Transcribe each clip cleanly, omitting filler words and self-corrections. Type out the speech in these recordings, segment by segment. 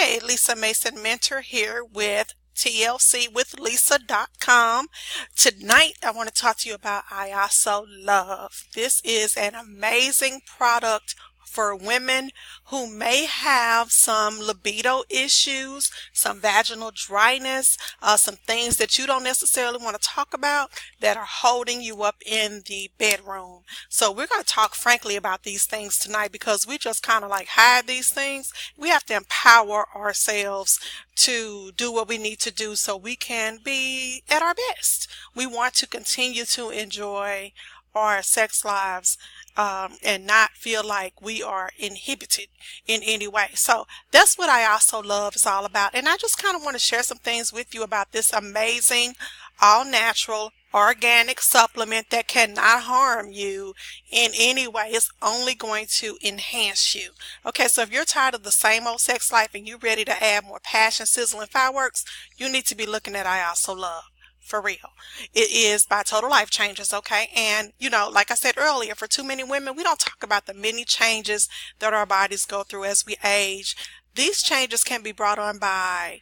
Hey, Lisa Mason Mentor here with TLCwithlisa.com. Tonight, I want to talk to you about Iaso Love. This is an amazing product for women who may have some libido issues, some vaginal dryness, some things that you don't necessarily want to talk about that are holding you up in the bedroom. So we're going to talk frankly about these things tonight because we just kind of like hide these things. We have to empower ourselves to do what we need to do so we can be at our best. We want to continue to enjoy our sex lives and not feel like we are inhibited in any way. So that's what Iaso Love is all about. And I just kind of want to share some things with you about this amazing, all-natural, organic supplement that cannot harm you in any way. It's only going to enhance you. Okay, so if you're tired of the same old sex life and you're ready to add more passion, sizzle, and fireworks, you need to be looking at Iaso Love. For real. It is by Total Life Changes, okay? And, you know, like I said earlier, for too many women, we don't talk about the many changes that our bodies go through as we age. These changes can be brought on by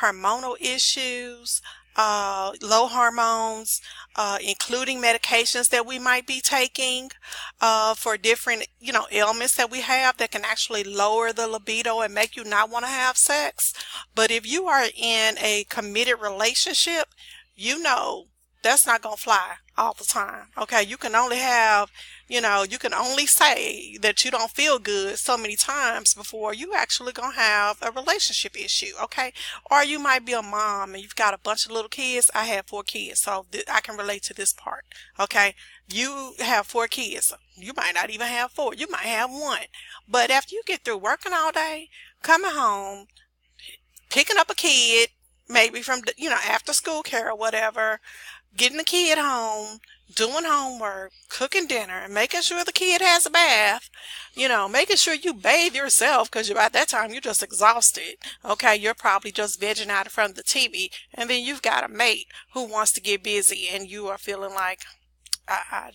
hormonal issues, low hormones, including medications that we might be taking for different, ailments that we have that can actually lower the libido and make you not want to have sex. But if you are in a committed relationship, that's not going to fly all the time. Okay. You can only have, you can only say that you don't feel good so many times before you actually going to have a relationship issue. Okay. Or you might be a mom and you've got a bunch of little kids. I have 4 kids, so I can relate to this part. Okay. You have 4 kids. You might not even have 4. You might have 1. But after you get through working all day, coming home, picking up a kid, maybe from, after school care or whatever, getting the kid home, doing homework, cooking dinner, and making sure the kid has a bath, making sure you bathe yourself because by that time you're just exhausted. Okay, you're probably just vegging out in front of the TV, and then you've got a mate who wants to get busy and you are feeling like, I'm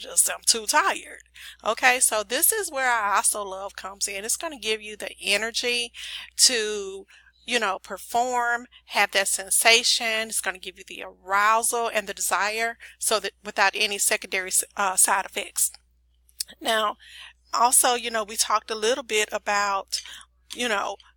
too tired. Okay, so this is where Iaso Love comes in. It's going to give you the energy to perform, have that sensation. It's going to give you the arousal and the desire so that without any secondary side effects. Now, also, we talked a little bit about,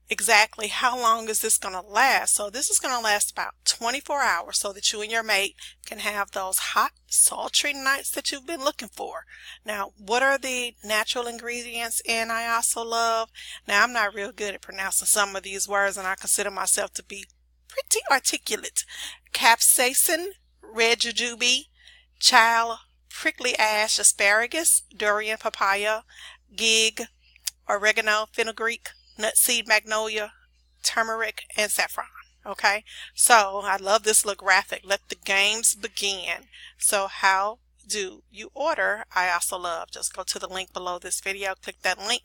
exactly how long is this going to last. So this is going to last about 24 hours so that you and your mate can have those hot, sultry nights that you've been looking for. Now, what are the natural ingredients in Iaso Love? Now, I'm not real good at pronouncing some of these words, and I consider myself to be pretty articulate. Capsaicin, red jujube, child, prickly ash, asparagus, durian, papaya, gig, oregano, fenugreek, nutseed, magnolia, turmeric, and saffron. Okay, so I love this little graphic. Let the games begin. So how do you order Iaso Love? Just go to the link below this video, click that link,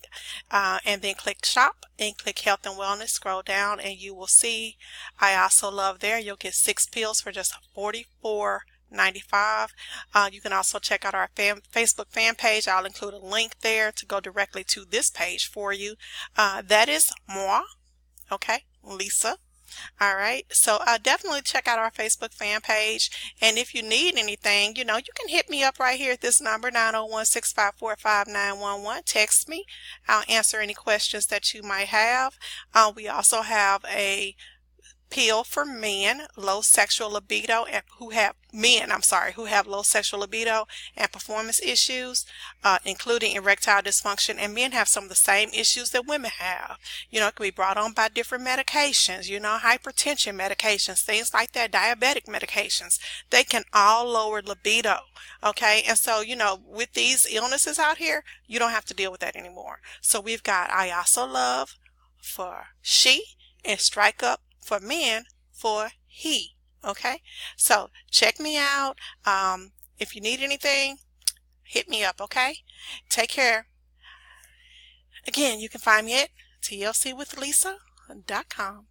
and then click shop and click health and wellness. Scroll down and you will see Iaso Love there. You'll get 6 pills for just $44.95. You can also check out our Facebook fan page. I'll include a link there to go directly to this page for you. That is moi. Okay, Lisa. All right, so definitely check out our Facebook fan page. And if you need anything, you can hit me up right here at this number, 901-654-5911. Text me. I'll answer any questions that you might have. We also have a pill for men, low sexual libido, and who have low sexual libido and performance issues, including erectile dysfunction. And men have some of the same issues that women have. It can be brought on by different medications, hypertension medications, things like that, diabetic medications. They can all lower libido. Okay, and so with these illnesses out here, you don't have to deal with that anymore. So we've got Iaso Love for she and StrikUp for men for he. Okay, so check me out. If you need anything, hit me up. Okay, take care. Again, you can find me at TLCwithlisa.com.